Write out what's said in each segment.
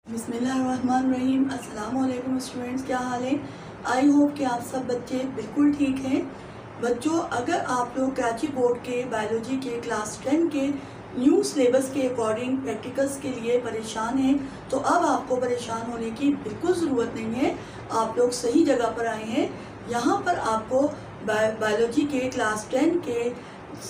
बिस्मिल्लाहिर्रहमानिर्रहीम। अस्सलाम वालेकुम स्टूडेंट्स, क्या हाल है? आई होप कि आप सब बच्चे बिल्कुल ठीक हैं। बच्चों, अगर आप लोग कराची बोर्ड के बायोलॉजी के क्लास 10 के न्यू सिलेबस के अकॉर्डिंग प्रैक्टिकल्स के लिए परेशान हैं तो अब आपको परेशान होने की बिल्कुल ज़रूरत नहीं है। आप लोग सही जगह पर आए हैं। यहाँ पर आपको बायोलॉजी के क्लास 10 के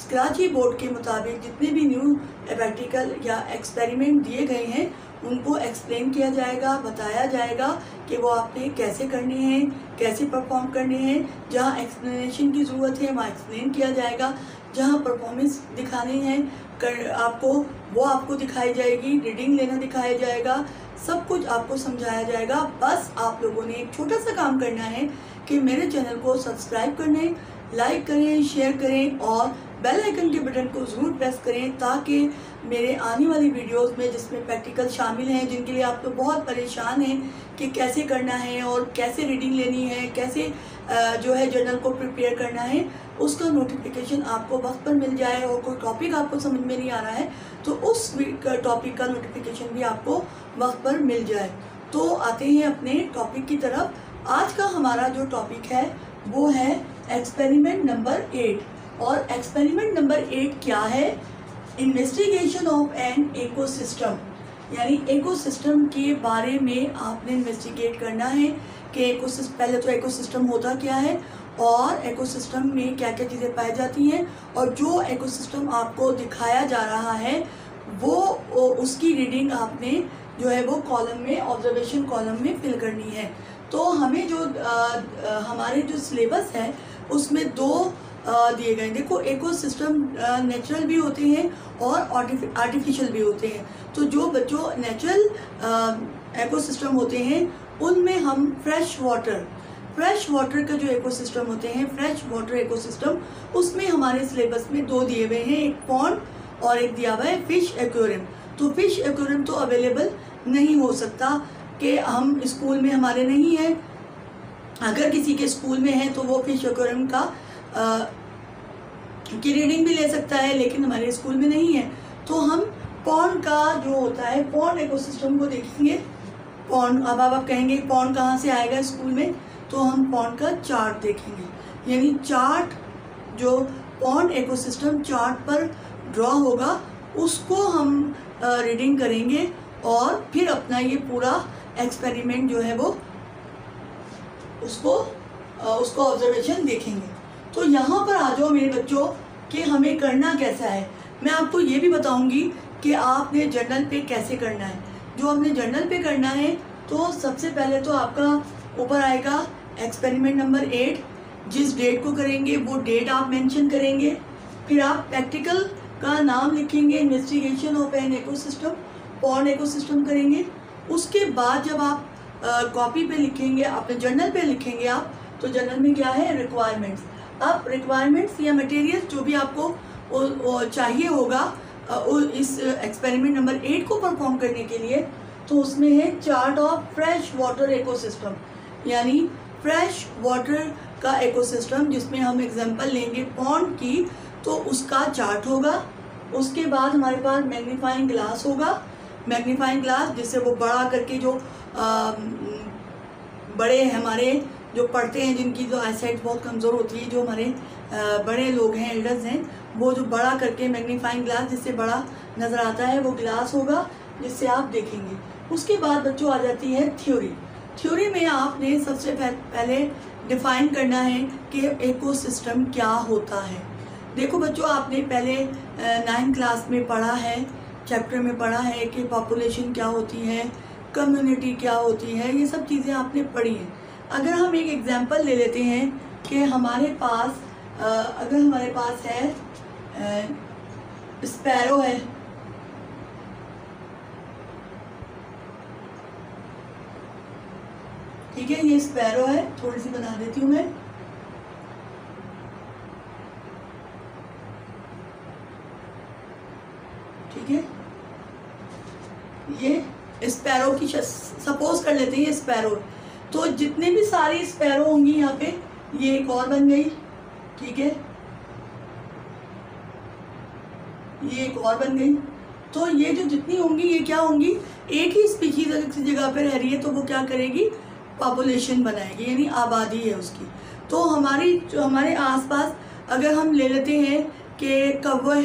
कराची बोर्ड के मुताबिक जितने भी न्यू प्रैक्टिकल या एक्सपेरिमेंट दिए गए हैं उनको एक्सप्लेन किया जाएगा, बताया जाएगा कि वो आपने कैसे करने हैं, कैसे परफॉर्म करने हैं। जहाँ एक्सप्लेनेशन की ज़रूरत है वहाँ एक्सप्लेन किया जाएगा, जहाँ परफॉर्मेंस दिखानी है आपको वो आपको दिखाई जाएगी, रीडिंग लेना दिखाया जाएगा, सब कुछ आपको समझाया जाएगा। बस आप लोगों ने एक छोटा सा काम करना है कि मेरे चैनल को सब्सक्राइब करें, लाइक करें, शेयर करें और बेल आइकन के बटन को ज़रूर प्रेस करें ताकि मेरे आने वाली वीडियोस में जिसमें प्रैक्टिकल शामिल हैं, जिनके लिए आप तो बहुत परेशान हैं कि कैसे करना है और कैसे रीडिंग लेनी है, कैसे जो है जर्नल को प्रिपेयर करना है, उसका नोटिफिकेशन आपको वक्त पर मिल जाए। और कोई टॉपिक आपको समझ में नहीं आ रहा है तो उस टॉपिक का नोटिफिकेशन भी आपको वक्त पर मिल जाए। तो आते हैं अपने टॉपिक की तरफ। आज का हमारा जो टॉपिक है वो है एक्सपेरिमेंट नंबर 8। और एक्सपेरिमेंट नंबर 8 क्या है? इन्वेस्टिगेशन ऑफ एन इकोसिस्टम, यानी इकोसिस्टम के बारे में आपने इन्वेस्टिगेट करना है कि पहले तो इकोसिस्टम होता क्या है और इकोसिस्टम में क्या क्या चीज़ें पाई जाती हैं, और जो इकोसिस्टम आपको दिखाया जा रहा है वो उसकी रीडिंग आपने जो है वो कॉलम में, ऑब्जर्वेशन कॉलम में फिल करनी है। तो हमें जो हमारे जो सिलेबस है उसमें दो दिए गए। देखो, इकोसिस्टम नेचुरल भी होते हैं और आर्टिफिशियल भी होते हैं। तो जो बच्चों नेचुरल इकोसिस्टम होते हैं उनमें हम फ्रेश वाटर का जो इकोसिस्टम होते हैं, फ्रेश वाटर इकोसिस्टम, उसमें हमारे सिलेबस में दो दिए हुए हैं, एक पॉन्ड और एक दिया हुआ है फिश एक्वेरियम। तो फिश एक्वेरियम तो अवेलेबल नहीं हो सकता कि हम स्कूल में हमारे नहीं है। अगर किसी के स्कूल में है तो वो फिश एक्वेरियम का की रीडिंग भी ले सकता है, लेकिन हमारे स्कूल में नहीं है। तो हम पॉन्ड का जो होता है, पॉन्ड इकोसिस्टम को देखेंगे। पॉन्ड, अब आप कहेंगे पॉन्ड कहाँ से आएगा स्कूल में, तो हम पॉन्ड का चार्ट देखेंगे। यानी चार्ट, जो पॉन्ड इकोसिस्टम चार्ट पर ड्रॉ होगा उसको हम रीडिंग करेंगे और फिर अपना ये पूरा एक्सपेरिमेंट जो है वो उसको ऑब्जर्वेशन देखेंगे। तो यहाँ पर आ जाओ मेरे बच्चों कि हमें करना कैसा है। मैं आपको ये भी बताऊंगी कि आपने जर्नल पे कैसे करना है। जो आपने जर्नल पे करना है तो सबसे पहले तो आपका ऊपर आएगा एक्सपेरिमेंट नंबर 8। जिस डेट को करेंगे वो डेट आप मेंशन करेंगे। फिर आप प्रैक्टिकल का नाम लिखेंगे, investigation of an ecosystem, pond ecosystem करेंगे। उसके बाद जब आप कॉपी पे लिखेंगे, अपने जर्नल पे लिखेंगे आप, तो जर्नल में क्या है, रिक्वायरमेंट्स। अब रिक्वायरमेंट्स या मटेरियल जो भी आपको चाहिए होगा इस एक्सपेरिमेंट नंबर 8 को परफॉर्म करने के लिए, तो उसमें है chart of fresh water ecosystem, यानी फ्रेश वाटर का इकोसिस्टम, जिसमें हम एग्जांपल लेंगे पॉन्ड की, तो उसका चार्ट होगा। उसके बाद हमारे पास मैग्नीफाइंग ग्लास होगा। मैग्नीफाइंग ग्लास जिससे वो बड़ा करके जो बड़े हमारे जो पढ़ते हैं, जिनकी जो आईसाइट बहुत कमज़ोर होती है, जो हमारे बड़े लोग हैं, एल्डर्स हैं, वो जो बड़ा करके मैग्नीफाइंग ग्लास जिससे बड़ा नज़र आता है वो ग्लास होगा जिससे आप देखेंगे। उसके बाद बच्चों आ जाती है थ्योरी। थ्योरी में आपने सबसे पहले डिफ़ाइन करना है कि इकोसिस्टम क्या होता है। देखो बच्चों, आपने पहले 9th क्लास में पढ़ा है, चैप्टर में पढ़ा है कि पॉपुलेशन क्या होती है, कम्युनिटी क्या होती है, ये सब चीज़ें आपने पढ़ी हैं। अगर हम एक एग्जांपल ले लेते हैं कि हमारे पास अगर हमारे पास है स्पैरो है, ठीक है, ये स्पैरो है, थोड़ी सी बना देती हूँ मैं। ठीक है, ये स्पैरो की सपोज कर लेते हैं ये स्पैरो। तो जितने भी सारी स्पैरो होंगी यहाँ पे, ये एक और बन गई, ठीक है, ये एक और बन गई, तो ये जो जितनी होंगी ये क्या होंगी, एक ही स्पीशीज अगर किसी जगह पे रह रही है तो वो क्या करेगी, पॉपुलेशन बनाएगी, यानी आबादी है उसकी। तो हमारे आसपास अगर हम ले लेते हैं कि कौवे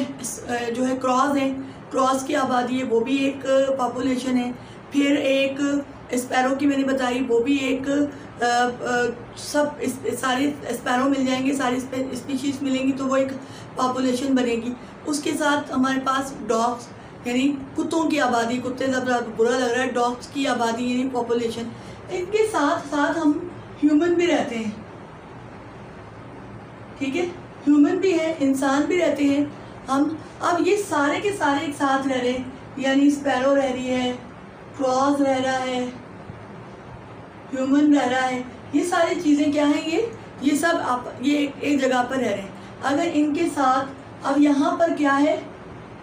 जो है क्रॉस है, क्रॉस की आबादी है, वो भी एक पॉपुलेशन है। फिर एक स्पैरो की मैंने बताई, वो भी एक सब सारे स्पैरो मिल जाएंगे, सारी स्पीशीज मिलेंगी तो वो एक पॉपुलेशन बनेगी। उसके साथ हमारे पास डॉग्स यानी कुत्तों की आबादी, कुत्ते ज़्यादा बुरा लग रहा है, डॉग्स की आबादी यानी पॉपुलेशन। इनके साथ साथ हम ह्यूमन भी रहते हैं, ठीक है, ह्यूमन भी है, इंसान भी रहते हैं हम। अब ये सारे के सारे एक साथ रह रहे हैं, यानी स्पैरो रह रही है, क्रॉस रह रहा है, ह्यूमन रह रहा है, ये सारी चीज़ें क्या हैं, ये सब आप ये एक जगह पर रह रहे हैं। अगर इनके साथ अब यहाँ पर क्या है,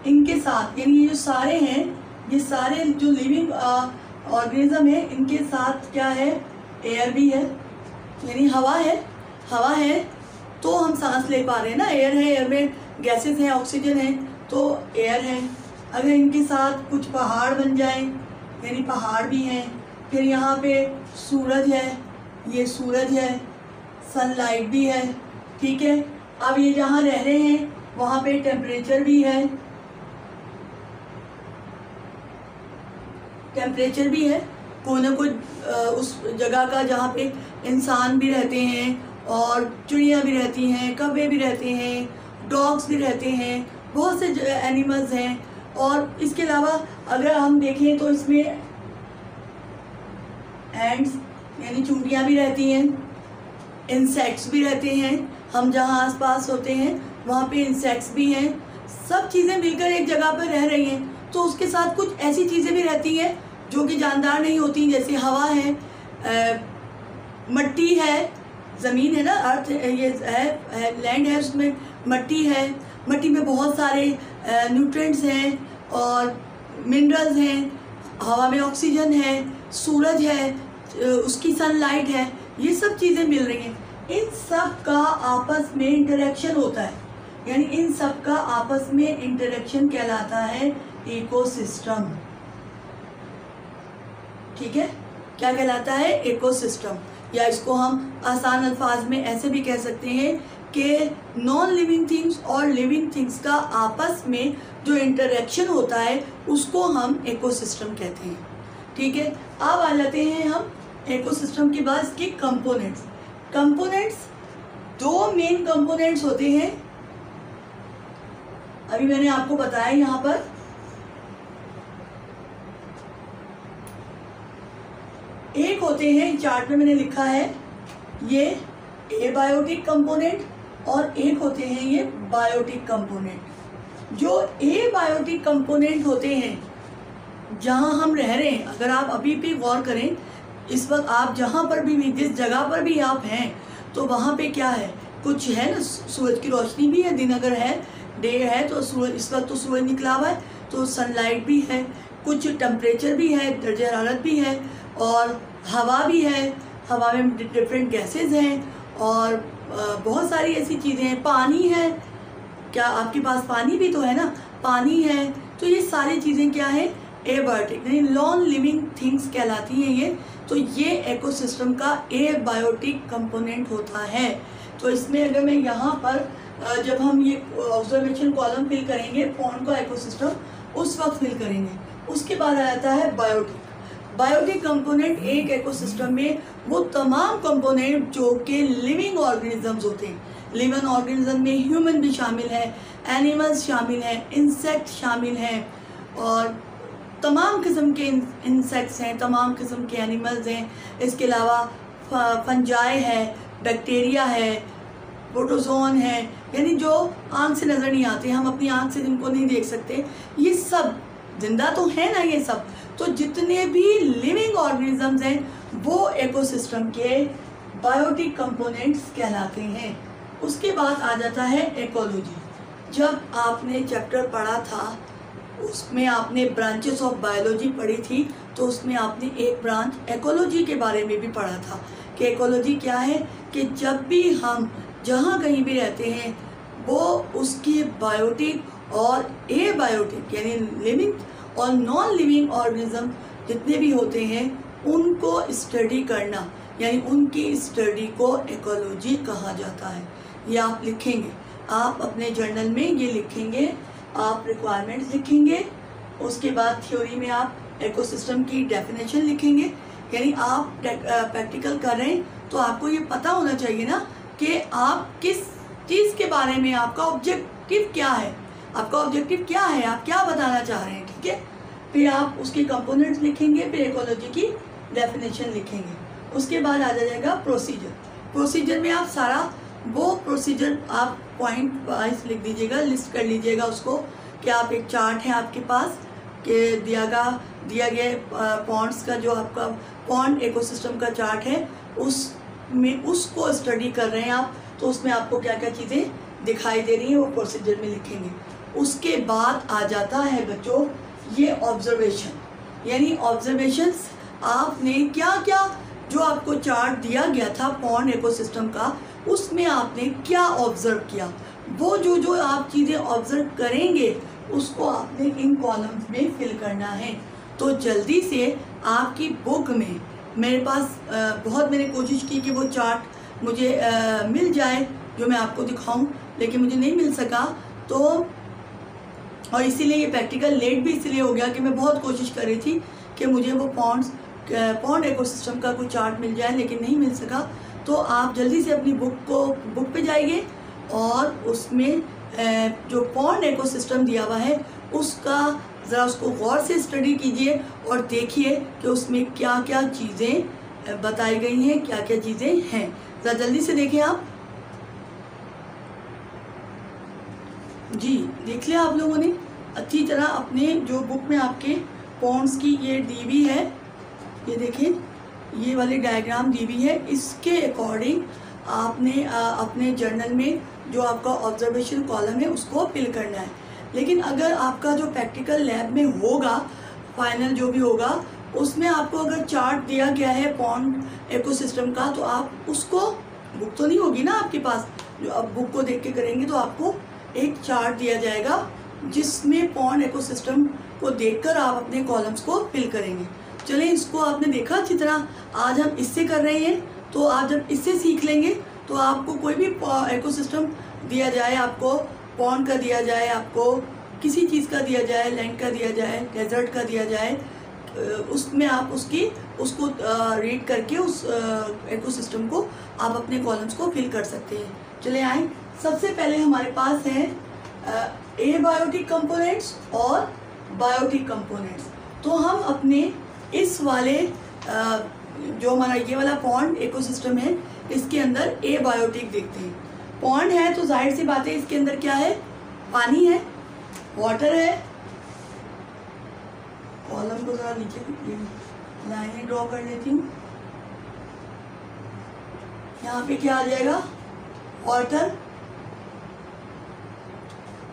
इनके साथ यानी ये जो सारे हैं, ये सारे जो लिविंग ऑर्गेनिज्म है, इनके साथ क्या है, एयर भी है, यानी हवा है तो हम सांस ले पा रहे हैं ना, एयर है, एयर में गैसेस हैं, ऑक्सीजन है, तो एयर है। अगर इनके साथ कुछ पहाड़ बन जाएं, यानी पहाड़ भी हैं। फिर यहाँ पे सूरज है, ये सूरज है, सनलाइट भी है, ठीक है। अब ये जहाँ रह रहे हैं वहाँ पे टेम्परेचर भी है, कोई ना कोई उस जगह का जहाँ पे इंसान भी रहते हैं और चिड़िया भी रहती हैं, कौवे भी रहते हैं, डॉग्स भी रहते हैं, बहुत से एनिमल्स हैं। और इसके अलावा अगर हम देखें तो इसमें एंड्स यानी चूंटियाँ भी रहती हैं, इंसेक्ट्स भी रहते हैं, हम जहाँ आसपास होते हैं वहाँ पे इंसेक्ट्स भी हैं। सब चीज़ें मिलकर एक जगह पर रह रही हैं। तो उसके साथ कुछ ऐसी चीज़ें भी रहती हैं जो कि जानदार नहीं होती, जैसे हवा है, मिट्टी है, ज़मीन है ना, अर्थ ये है, लैंड है, उसमें मिट्टी है, मिट्टी में बहुत सारे न्यूट्रिएंट्स हैं और मिनरल्स हैं, हवा में ऑक्सीजन है, सूरज है, उसकी सनलाइट है, ये सब चीज़ें मिल रही हैं। इन सब का आपस में इंटरेक्शन होता है, यानी इन सब का आपस में इंटरेक्शन कहलाता है इकोसिस्टम, ठीक है। क्या कहलाता है, इकोसिस्टम। या इसको हम आसान अल्फाज में ऐसे भी कह सकते हैं कि नॉन लिविंग थिंग्स और लिविंग थिंग्स का आपस में जो इंटरेक्शन होता है उसको हम इकोसिस्टम कहते हैं, ठीक है। अब आ जाते हैं हम इकोसिस्टम के बाद इसके कंपोनेंट्स। दो मेन कंपोनेंट्स होते हैं, अभी मैंने आपको बताया यहाँ पर। एक होते हैं, चार्ट में मैंने लिखा है, ये एबायोटिक कंपोनेंट और एक होते हैं ये बायोटिक कंपोनेंट। जो एबायोटिक कंपोनेंट होते हैं, जहाँ हम रह रहे हैं, अगर आप अभी भी गौर करें, इस वक्त आप जहाँ पर भी जिस जगह पर भी आप हैं तो वहाँ पे क्या है, कुछ है ना, सूरज की रोशनी भी है, दिन अगर है, डे है तो सूरज, इस वक्त तो सूरज निकला हुआ है तो सनलाइट भी है, कुछ टेम्परेचर भी है, दर्जे हरारत भी है और हवा भी है, हवा में डिफरेंट गैसेस हैं और बहुत सारी ऐसी चीज़ें हैं, पानी है, क्या आपके पास पानी भी तो है ना, पानी है। तो ये सारी चीज़ें क्या है, एबायोटिक यानी नॉन लिविंग थिंग्स कहलाती हैं ये। तो ये इकोसिस्टम का एबायोटिक कंपोनेंट होता है। तो इसमें अगर मैं यहाँ पर जब हम ये ऑब्जर्वेशन कॉलम फिल करेंगे पॉन्ड का इकोसिस्टम, उस वक्त फिल करेंगे। उसके बाद आ जाता है बायोटिक कंपोनेंट। एक इकोसिस्टम में वो तमाम कंपोनेंट जो कि लिविंग ऑर्गेनिजम्स होते हैं, लिविंग ऑर्गेनिज्म में ह्यूमन भी शामिल है, एनिमल्स शामिल हैं, इंसेक्ट शामिल हैं और तमाम किस्म के इंसेक्ट्स हैं, तमाम किस्म के एनिमल्स हैं। इसके अलावा फंजाई है, बैक्टीरिया है, प्रोटोजोन है, यानी जो आँख से नज़र नहीं आते, हम अपनी आँख से जिनको नहीं देख सकते, ये सब जिंदा तो है ना ये सब। तो जितने भी लिविंग ऑर्गेनिजम्स हैं वो इकोसिस्टम के बायोटिक कंपोनेंट्स कहलाते हैं। उसके बाद आ जाता है इकोलॉजी। जब आपने चैप्टर पढ़ा था उसमें आपने ब्रांचेस ऑफ बायोलॉजी पढ़ी थी, तो उसमें आपने एक ब्रांच इकोलॉजी के बारे में भी पढ़ा था कि इकोलॉजी क्या है, कि जब भी हम जहाँ कहीं भी रहते हैं वो उसके बायोटिक और एबायोटिक यानी लिविंग और नॉन लिविंग ऑर्गेनिज्म जितने भी होते हैं उनको स्टडी करना, यानी उनकी स्टडी को इकोलॉजी कहा जाता है। ये आप लिखेंगे, आप अपने जर्नल में ये लिखेंगे, आप रिक्वायरमेंट्स लिखेंगे, उसके बाद थ्योरी में आप इकोसिस्टम की डेफिनेशन लिखेंगे। यानी आप प्रैक्टिकल कर रहे हैं तो आपको ये पता होना चाहिए ना कि आप किस चीज़ के बारे में, आपका ऑब्जेक्टिव क्या है, आपका ऑब्जेक्टिव क्या है, आप क्या बताना चाह रहे हैं, ठीक है। फिर आप उसके कंपोनेंट्स लिखेंगे, फिर इकोलॉजी की डेफिनेशन लिखेंगे। उसके बाद आ जाएगा प्रोसीजर। प्रोसीजर में आप सारा वो प्रोसीजर आप पॉइंट वाइज लिख दीजिएगा, लिस्ट कर लीजिएगा उसको कि आप एक चार्ट है आपके पास कि दिया गया पॉन्ड्स का जो आपका पॉन्ड इकोसिस्टम का चार्ट है उसमें उसको स्टडी कर रहे हैं आप, तो उसमें आपको क्या क्या चीज़ें दिखाई दे रही हैं वो प्रोसीजर में लिखेंगे। उसके बाद आ जाता है बच्चों ये ऑब्जर्वेशन, यानी ऑब्जर्वेशंस आपने क्या क्या जो आपको चार्ट दिया गया था पॉन्ड इकोसिस्टम का उसमें आपने क्या ऑब्जर्व किया, वो जो आप चीज़ें ऑब्जर्व करेंगे उसको आपने इन कॉलम्स में फिल करना है। तो जल्दी से आपकी बुक में, मेरे पास बहुत मैंने कोशिश की कि वो चार्ट मुझे मिल जाए जो मैं आपको दिखाऊं, लेकिन मुझे नहीं मिल सका। तो और इसीलिए ये प्रैक्टिकल लेट भी इसलिए हो गया कि मैं बहुत कोशिश कर रही थी कि मुझे वो पॉन्ड इकोसिस्टम का कोई चार्ट मिल जाए, लेकिन नहीं मिल सका। तो आप जल्दी से अपनी बुक पे जाइए और उसमें जो पॉन्ड इकोसिस्टम दिया हुआ है उसका ज़रा उसको गौर से स्टडी कीजिए और देखिए कि उसमें क्या क्या चीज़ें बताई गई हैं, क्या क्या चीज़ें हैं। ज़रा जल्दी से देखें आप। जी देख लिया आप लोगों ने अच्छी तरह अपने जो बुक में आपके पॉन्ड्स की ये दी हुई है, ये देखें ये वाली डायग्राम दी हुई है, इसके अकॉर्डिंग आपने अपने जर्नल में जो आपका ऑब्जर्वेशन कॉलम है उसको फिल करना है। लेकिन अगर आपका जो प्रैक्टिकल लैब में होगा, फाइनल जो भी होगा, उसमें आपको अगर चार्ट दिया गया है पॉन्ड इकोसिस्टम का, तो आप उसको, बुक तो नहीं होगी ना आपके पास, जो आप बुक को देख के करेंगे तो आपको एक चार्ट दिया जाएगा जिसमें पॉन्ड इकोसिस्टम को देखकर आप अपने कॉलम्स को फिल करेंगे। चलें, इसको आपने देखा अच्छी तरह, आज हम इससे कर रहे हैं। तो आप जब इससे सीख लेंगे तो आपको कोई भी इकोसिस्टम दिया जाए, आपको पॉन्ड का दिया जाए, आपको किसी चीज़ का दिया जाए, लैंड का दिया जाए, डेजर्ट का दिया जाए, उसमें आप उसको रीड करके उस इकोसिस्टम को आप अपने कॉलम्स को फिल कर सकते हैं। चले आए, सबसे पहले हमारे पास है एबायोटिक कंपोनेंट्स और बायोटिक कंपोनेंट्स। तो हम अपने इस वाले जो हमारा ये वाला पॉन्ड इकोसिस्टम है इसके अंदर एबायोटिक देखते हैं। पॉन्ड है तो जाहिर सी बात है इसके अंदर क्या है, पानी है, वाटर है। कॉलम को जरा नीचे लाइनें ड्रॉ कर लेती हूँ। यहाँ पे क्या आ जाएगा, वाटर।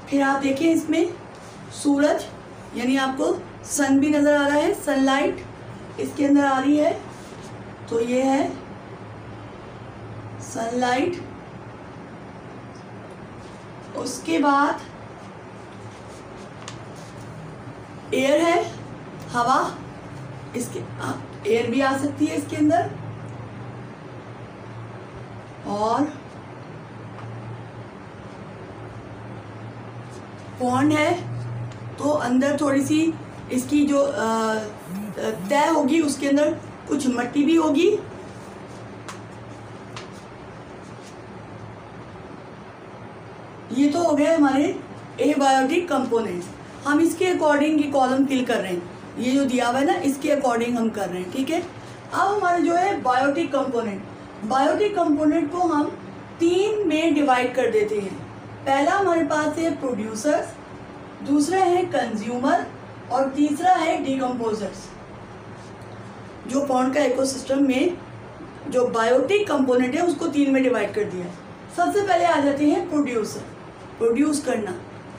फिर आप देखिए इसमें सूरज, यानी आपको सन भी नज़र आ रहा है, सनलाइट इसके अंदर आ रही है, तो ये है सनलाइट। उसके बाद एयर है, हवा, इसके एयर भी आ सकती है इसके अंदर। और पॉन्ड है तो अंदर थोड़ी सी इसकी जो तय होगी, उसके अंदर कुछ मट्टी भी होगी। ये तो हो गए हमारे एबायोटिक कंपोनेंट्स। हम इसके अकॉर्डिंग ये कॉलम फिल कर रहे हैं, ये जो दिया हुआ है ना इसके अकॉर्डिंग हम कर रहे हैं, ठीक है। अब हमारे जो है बायोटिक कंपोनेंट, बायोटिक कंपोनेंट को हम 3 में डिवाइड कर देते हैं। पहला हमारे पास है प्रोड्यूसर्स, दूसरा है कंज्यूमर और तीसरा है डिकम्पोजर्स। जो पॉन्ड का इकोसिस्टम में जो बायोटिक कंपोनेंट है उसको 3 में डिवाइड कर दिया है। सबसे पहले आ जाते हैं प्रोड्यूसर, प्रोड्यूस करना,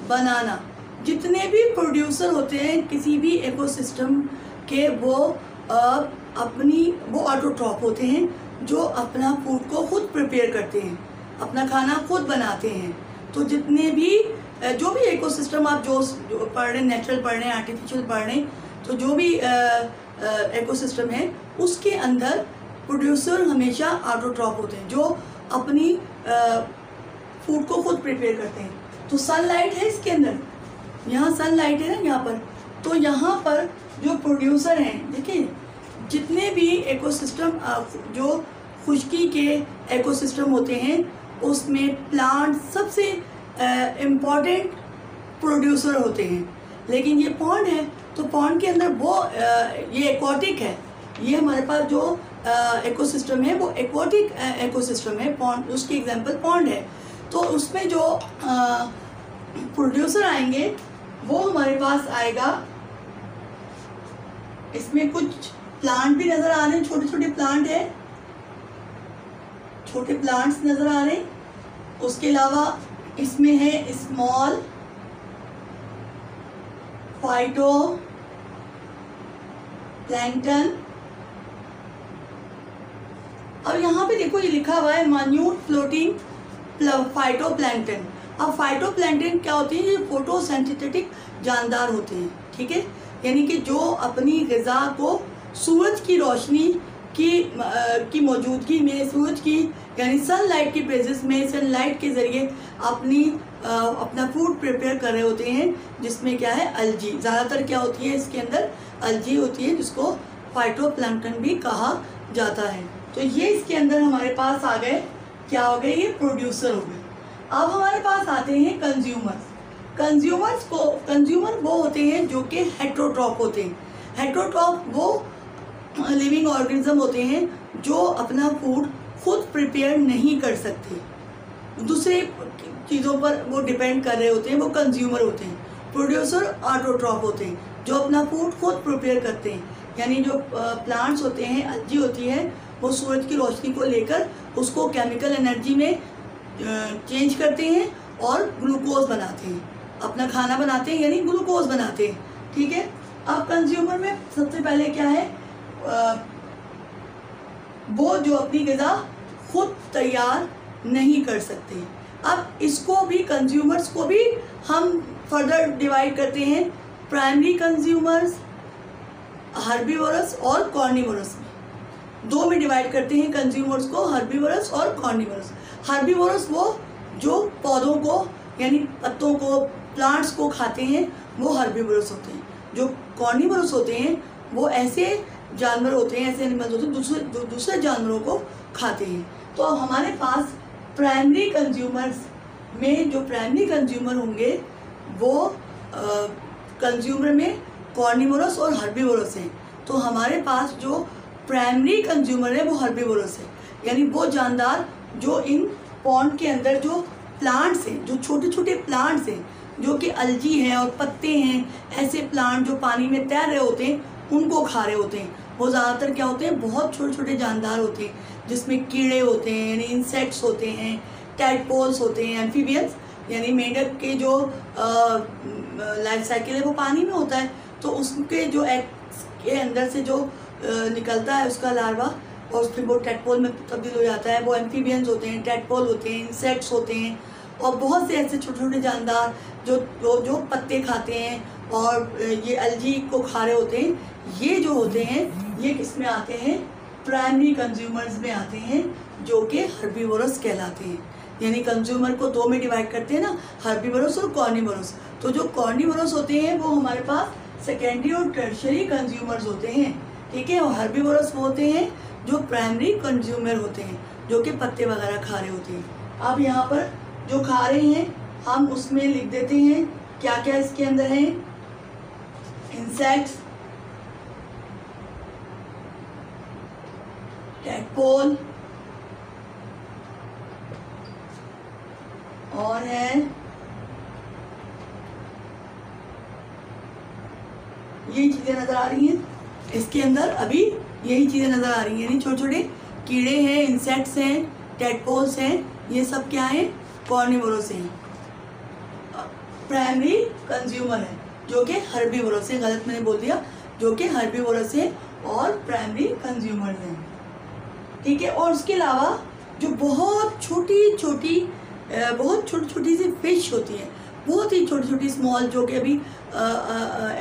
बनाना। जितने भी प्रोड्यूसर होते हैं किसी भी इकोसिस्टम के, वो ऑटोट्रॉफ होते हैं जो अपना फूड को खुद प्रिपेयर करते हैं, अपना खाना खुद बनाते हैं। तो जितने भी जो भी इकोसिस्टम आप जो पढ़ रहे हैं, नेचुरल पढ़ रहे हैं, आर्टिफिशियल पढ़ रहे हैं, तो जो भी इकोसिस्टम है उसके अंदर प्रोड्यूसर हमेशा ऑटोट्रॉफ होते हैं, जो अपनी फूड को खुद प्रिपेयर करते हैं। तो सनलाइट है इसके अंदर, यहाँ सनलाइट है ना यहाँ पर, तो यहाँ पर जो प्रोड्यूसर हैं, देखिए जितने भी इकोसिस्टम जो खुश्की के इकोसिस्टम होते हैं उसमें प्लांट सबसे इम्पॉर्टेंट प्रोड्यूसर होते हैं। लेकिन ये पॉन्ड है, तो पॉन्ड के अंदर वो ये एक्वाटिक है, ये हमारे पास जो इकोसिस्टम है वो एक्वाटिक इकोसिस्टम है। पॉन्ड, उसकी एग्जांपल पॉन्ड है। तो उसमें जो प्रोड्यूसर आएंगे वो हमारे पास आएगा, इसमें कुछ प्लांट भी नज़र आ रहे हैं, छोटे छोटे प्लांट है, छोटे प्लांट्स नज़र आ रहे हैं। उसके अलावा इसमें है स्मॉल फाइटो प्लैंकटन। और यहाँ पे देखो ये लिखा हुआ है माइन्यूट फ्लोटिंग फाइटो प्लैंकटन। अब फाइटो प्लैंकटन क्या होती है? ये फोटोसिंथेटिक जानदार होते हैं, ठीक है, यानी कि जो अपनी ग़िज़ा को सूरज की रोशनी की मौजूदगी में, सूरज की यानी सनलाइट की प्रेजेंस में, सनलाइट के ज़रिए अपना फूड प्रिपेयर कर रहे होते हैं, जिसमें क्या है अलजी, ज़्यादातर क्या होती है इसके अंदर अलजी होती है, जिसको फाइटोप्लैंक्टन भी कहा जाता है। तो ये इसके अंदर हमारे पास आ गए, क्या हो गए? ये प्रोड्यूसर हो गए। अब हमारे पास आते हैं कंज्यूमर्स। कंज्यूमर वो होते हैं जो कि हेट्रोट्रॉप होते हैं। हेट्रोट्रॉप वो लिविंग ऑर्गेनिज्म होते हैं जो अपना फूड खुद प्रिपेयर नहीं कर सकते, दूसरे चीज़ों पर वो डिपेंड कर रहे होते हैं, वो कंज्यूमर होते हैं। प्रोड्यूसर ऑटोट्रॉप होते हैं जो अपना फूड खुद प्रिपेयर करते हैं, यानी जो प्लांट्स होते हैं, अलजी होती है, वो सूरज की रोशनी को लेकर उसको केमिकल एनर्जी में चेंज करते हैं और ग्लूकोज बनाते हैं, अपना खाना बनाते हैं, यानी ग्लूकोज बनाते हैं, ठीक है। अब कंज्यूमर में सबसे पहले क्या है, वो जो अपनी ग़िज़ा खुद तैयार नहीं कर सकते। अब इसको भी, कंज्यूमर्स को भी हम फर्दर डिवाइड करते हैं प्राइमरी कंज्यूमर्स, हर्बीवोरस और कॉर्निवोरस में। दो में डिवाइड करते हैं कंज्यूमर्स को, हर्बीवोरस और कॉर्निवोरस। हर्बीवोरस वो जो पौधों को यानी पत्तों को, प्लांट्स को खाते हैं, वो हर्बीवोरस होते हैं। जो कॉर्निवोरस होते हैं वो ऐसे जानवर होते हैं, ऐसे एनिमल्स होते हैं दूसरे जानवरों को खाते हैं। तो अब हमारे पास प्राइमरी कंज्यूमर्स में जो प्राइमरी कंज्यूमर होंगे वो कंज्यूमर में कॉर्निवोरस और हर्बीवोरस हैं। तो हमारे पास जो प्राइमरी कंज्यूमर है वो हर्बीवोरस है, यानी वो जानदार जो इन पॉन्ड के अंदर जो प्लांट्स हैं, जो छोटे छोटे प्लांट्स हैं, जो कि अलजी हैं और पत्ते हैं, ऐसे प्लांट जो पानी में तैर रहे होते हैं, उनको खा रहे होते हैं। वो ज़्यादातर क्या होते हैं, बहुत छोटे छोटे जानदार होते हैं, जिसमें कीड़े होते हैं यानी इंसेक्ट्स होते हैं, टैडपोल्स होते हैं, एम्फीबियंस यानी मेंढक के जो लाइफ साइकिल है वो पानी में होता है, तो उसके जो एग्स के अंदर से जो निकलता है उसका लार्वा और फिर वो टैडपोल में तब्दील हो जाता है, वो एम्फीबियंस होते हैं, टैडपोल होते हैं, इंसेक्ट्स होते हैं, और बहुत से ऐसे छोटे छोटे जानदार जो पत्ते खाते हैं और ये अलजी को खा रहे होते हैं। ये जो होते हैं ये किस में आते हैं? प्राइमरी कंज्यूमर्स में आते हैं, जो कि हर्बीवोरस कहलाते हैं। यानी कंज्यूमर को दो में डिवाइड करते हैं ना, हर्बीवोरस और कॉर्निवोरस। तो जो कॉर्निवोरस होते हैं वो हमारे पास सेकेंडरी और टर्शियरी कंज्यूमर्स होते हैं, ठीक है। और हर्बीवोरस वो होते हैं जो प्राइमरी कंज्यूमर होते हैं, जो कि पत्ते वगैरह खा रहे होते हैं। अब यहाँ पर जो खा रहे हैं हम उसमें लिख देते हैं क्या क्या इसके अंदर है। इंसेक्ट्स, टैडपोल और है ये चीज़ें नज़र आ रही हैं इसके अंदर, अभी यही चीज़ें नज़र आ रही हैं, यानी छोटे छोटे कीड़े हैं, इंसेक्ट्स हैं, टैडपोल्स हैं, ये सब क्या है? कॉर्निवोरस हैं। प्राइमरी कंज्यूमर है जो कि हर्बीवोरस है, गलत मैंने बोल दिया, जो कि हर्बीवोरस है और प्राइमरी कंज्यूमर हैं, ठीक है। और उसके अलावा जो बहुत छोटी छोटी सी फिश होती है, बहुत ही छोटी छोटी स्मॉल, जो कि अभी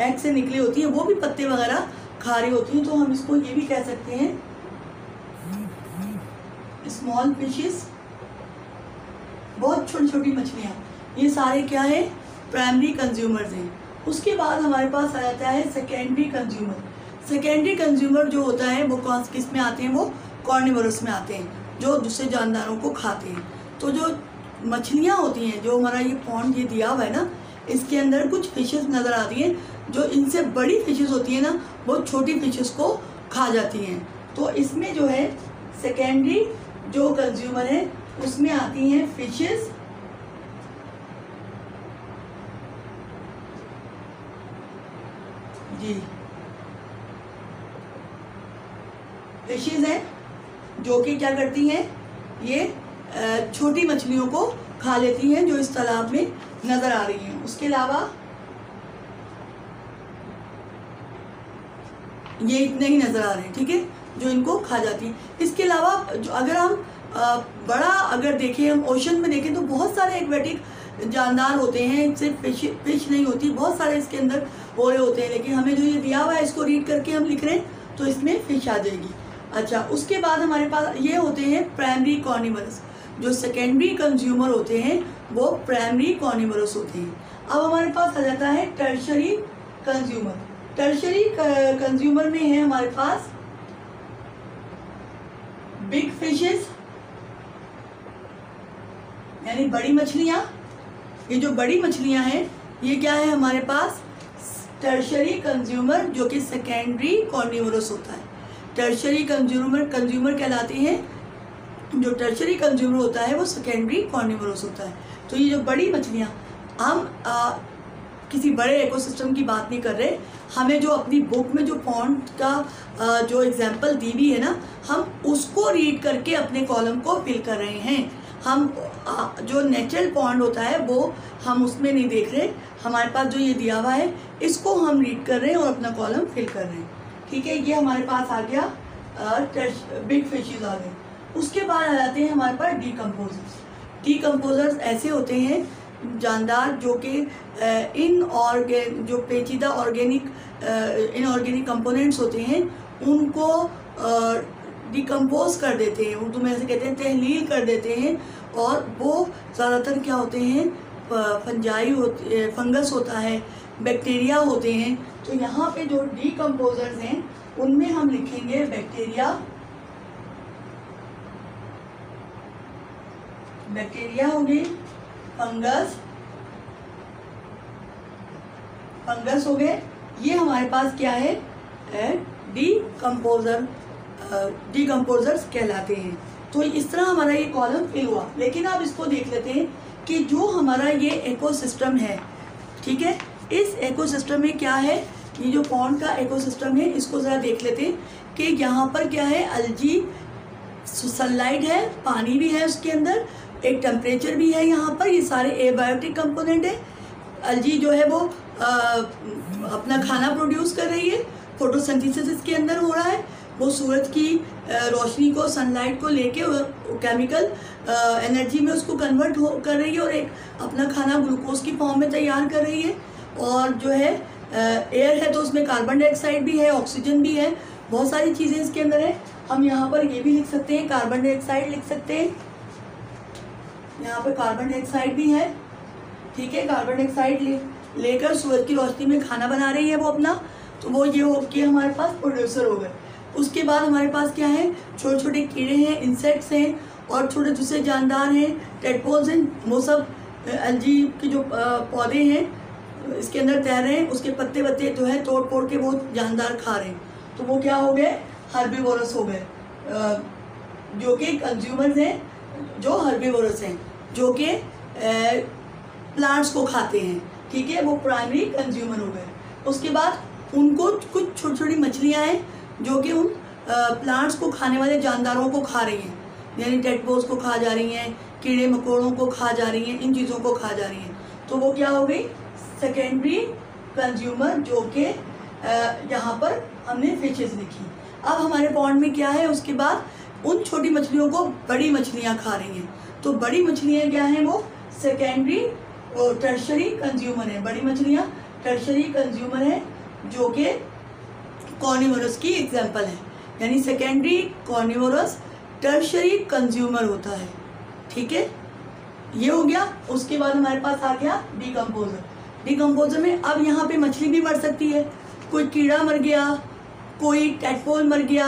एग से निकली होती हैं, वो भी पत्ते वगैरह खा रही होती हैं। तो हम इसको ये भी कह सकते हैं स्मॉल फिशेस, बहुत छोटी छोटी मछलियाँ। ये सारे क्या है, प्राइमरी कंज्यूमर्स हैं। उसके बाद हमारे पास आ जाता है सेकेंडरी कंज्यूमर। सेकेंडरी कंज्यूमर जो होता है वो कौन किस में आते हैं, वो कार्निवोरस में आते हैं, जो दूसरे जानदारों को खाते हैं। तो जो मछलियाँ होती हैं, जो हमारा ये पॉन्ड ये दिया हुआ है ना, इसके अंदर कुछ फिशेस नज़र आती हैं, जो इनसे बड़ी फिशेस होती हैं ना, वो छोटी फिशेस को खा जाती हैं। तो इसमें जो है सेकेंडरी जो कंज्यूमर है उसमें आती हैं फिशेस, जी फिशेस हैं जो कि क्या करती हैं, ये छोटी मछलियों को खा लेती हैं जो इस तालाब में नज़र आ रही हैं। उसके अलावा ये इतने ही नज़र आ रहे हैं, ठीक है, जो इनको खा जाती है। इसके अलावा अगर हम बड़ा अगर देखें, हम ओशन में देखें तो बहुत सारे एक्वेटिक जानदार होते हैं, सिर्फ फिश नहीं होती, बहुत सारे इसके अंदर हो रहे होते हैं। लेकिन हमें जो ये दिया हुआ है इसको रीड करके हम लिख रहे हैं तो इसमें फिश आ जाएगी। अच्छा, उसके बाद हमारे पास ये होते हैं प्राइमरी कार्निवोरस। जो सेकेंडरी कंज्यूमर होते हैं वो प्राइमरी कार्निवोरस होते हैं। अब हमारे पास आ जाता है टर्शरी कंज्यूमर। टर्शरी कंज्यूमर में है हमारे पास बिग फिशेस, यानी बड़ी मछलियाँ। ये जो बड़ी मछलियाँ हैं ये क्या है हमारे पास, टर्शरी कंज्यूमर, जो कि सेकेंडरी कार्निवोरस होता है। टर्शरी कंज्यूमर कहलाते हैं। जो टर्शरी कंज्यूमर होता है वो सेकेंडरी कार्निवोरस होता है। तो ये जो बड़ी मछलियाँ, हम किसी बड़े इकोसिस्टम की बात नहीं कर रहे, हमें जो अपनी बुक में जो पॉन्ड का जो एग्जांपल दी हुई है ना, हम उसको रीड करके अपने कॉलम को फिल कर रहे हैं। हम जो नेचुरल पॉन्ड होता है वो हम उसमें नहीं देख रहे, हमारे पास जो ये दिया हुआ है इसको हम रीड कर रहे हैं और अपना कॉलम फिल कर रहे हैं, ठीक है। ये हमारे पास आ गया बिग फिशेस आ गए। उसके बाद आ जाते हैं हमारे पास डीकम्पोजर्स। डीकम्पोजर्स ऐसे होते हैं जानदार जो कि जो पेचीदा इनऑर्गेनिक कंपोनेंट्स होते हैं उनको डिकम्पोज कर देते हैं, उर्दू में ऐसे कहते हैं तहलील कर देते हैं। और वो ज़्यादातर क्या होते हैं, फंगस होता है, बैक्टीरिया होते हैं। तो यहाँ पे जो डीकम्पोजर्स हैं उनमें हम लिखेंगे बैक्टीरिया हो गई, फंगस हो गए। ये हमारे पास क्या है, डीकम्पोजर्स कहलाते हैं। तो इस तरह हमारा ये कॉलम फिल हुआ। लेकिन आप इसको देख लेते हैं कि जो हमारा ये इकोसिस्टम है, ठीक है, इस इकोसिस्टम में क्या है, ये जो पॉन्ड का इकोसिस्टम है इसको ज़रा देख लेते हैं कि यहाँ पर क्या है, अलजी, सनलाइट है, पानी भी है उसके अंदर, एक टेम्परेचर भी है यहाँ पर, ये सारे एबायोटिक कंपोनेंट है। अलजी जो है वो अपना खाना प्रोड्यूस कर रही है, फोटोसिंथेसिस इसके अंदर हो रहा है, वो सूरज की रोशनी को, सनलाइट को लेके केमिकल एनर्जी में उसको कन्वर्ट कर रही है और एक अपना खाना ग्लूकोज की फॉर्म में तैयार कर रही है। और जो है एयर है तो उसमें कार्बन डाइऑक्साइड भी है, ऑक्सीजन भी है, बहुत सारी चीज़ें इसके अंदर है। हम यहाँ पर ये भी लिख सकते हैं, कार्बन डाइऑक्साइड लिख सकते हैं, यहाँ पर कार्बन डाइऑक्साइड भी है, ठीक है। कार्बन डाइऑक्साइड लेकर सूरज की रोशनी में खाना बना रही है वो अपना, तो वो ये हो कि हमारे पास प्रोड्यूसर हो गए। उसके बाद हमारे पास क्या है, छोटे छोटे कीड़े हैं, इंसेक्ट्स हैं और छोटे दूसरे जानदार हैं, टेडपोल्स हैं, वो सब अलजी के जो पौधे हैं इसके अंदर तैर रहे हैं, उसके पत्ते वत्ते जो है तोड़ फोड़ के वो जानदार खा रहे हैं। तो वो क्या हो गए, हर्बीवोरस हो गए, जो कि कंज्यूमर्स हैं, जो हर्बीवोरस हैं, जो कि प्लांट्स को खाते हैं, ठीक है, वो प्राइमरी कंज्यूमर हो गए। उसके बाद उनको कुछ छोटी छोटी मछलियाँ हैं जो कि उन प्लांट्स को खाने वाले जानदारों को खा रही हैं, यानी टेडपोल्स को खा जा रही हैं, कीड़े मकोड़ों को खा जा रही हैं, इन चीज़ों को खा जा रही हैं। तो वो क्या हो गई, सेकेंडरी कंज्यूमर, जो कि यहाँ पर हमने फिशेस लिखी। अब हमारे पॉन्ड में क्या है, उसके बाद उन छोटी मछलियों को बड़ी मछलियाँ खा रही हैं। तो बड़ी मछलियाँ क्या हैं, वो सेकेंडरी वो टर्शरी कंज्यूमर है, बड़ी मछलियाँ टर्शरी कंज्यूमर है, जो कि कॉर्निवोरस की एग्जाम्पल है। यानी सेकेंडरी कॉर्निवोरस टर्शरी कंज्यूमर होता है। ठीक है, ये हो गया। उसके बाद हमारे पास आ गया डिकम्पोजर। डिकम्पोजर में अब यहाँ पे मछली भी मर सकती है, कोई कीड़ा मर गया, कोई टैडपोल मर गया,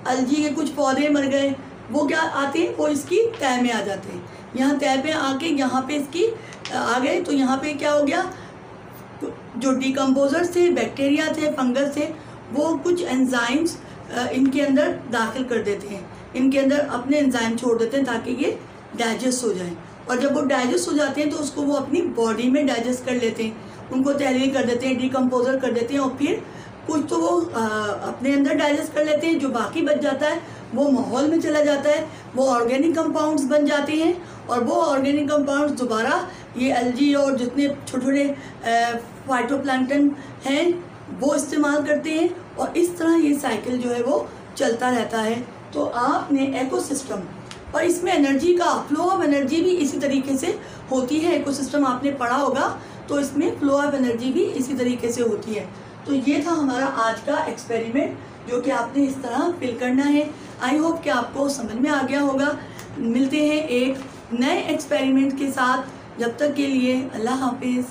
अलजी के कुछ पौधे मर गए, वो क्या आते हैं, वो इसकी तह में आ जाते हैं। यहाँ तह पे आके यहाँ पे इसकी आ गए, तो यहाँ पे क्या हो गया, जो डिकम्पोजर्स थे, बैक्टीरिया थे, फंगस थे, वो कुछ एंजाइम्स इनके अंदर दाखिल कर देते हैं, इनके अंदर अपने एंजाइम छोड़ देते हैं ताकि ये डाइजेस्ट हो जाए। और जब वो डाइजेस्ट हो जाते हैं तो उसको वो अपनी बॉडी में डाइजेस्ट कर लेते हैं, उनको तहलील कर देते हैं, डिकम्पोजर कर देते हैं, और फिर कुछ तो वो अपने अंदर डाइजेस्ट कर लेते हैं, जो बाकी बच जाता है वो माहौल में चला जाता है, वो ऑर्गेनिक कंपाउंड्स बन जाते हैं, और वो ऑर्गेनिक कंपाउंड्स दोबारा ये एल्गी और जितने छोटे छोटे फाइटोप्लैंक्टन हैं वो इस्तेमाल करते हैं, और इस तरह ये साइकिल जो है वो चलता रहता है। तो आपने इकोसिस्टम, और इसमें एनर्जी का फ्लो ऑफ एनर्जी भी इसी तरीके से होती है। इकोसिस्टम आपने पढ़ा होगा, तो इसमें फ्लो ऑफ एनर्जी भी इसी तरीके से होती है। तो ये था हमारा आज का एक्सपेरिमेंट, जो कि आपने इस तरह फिल करना है। आई होप कि आपको समझ में आ गया होगा। मिलते हैं एक नए एक्सपेरिमेंट के साथ, जब तक के लिए अल्लाह हाफिज़।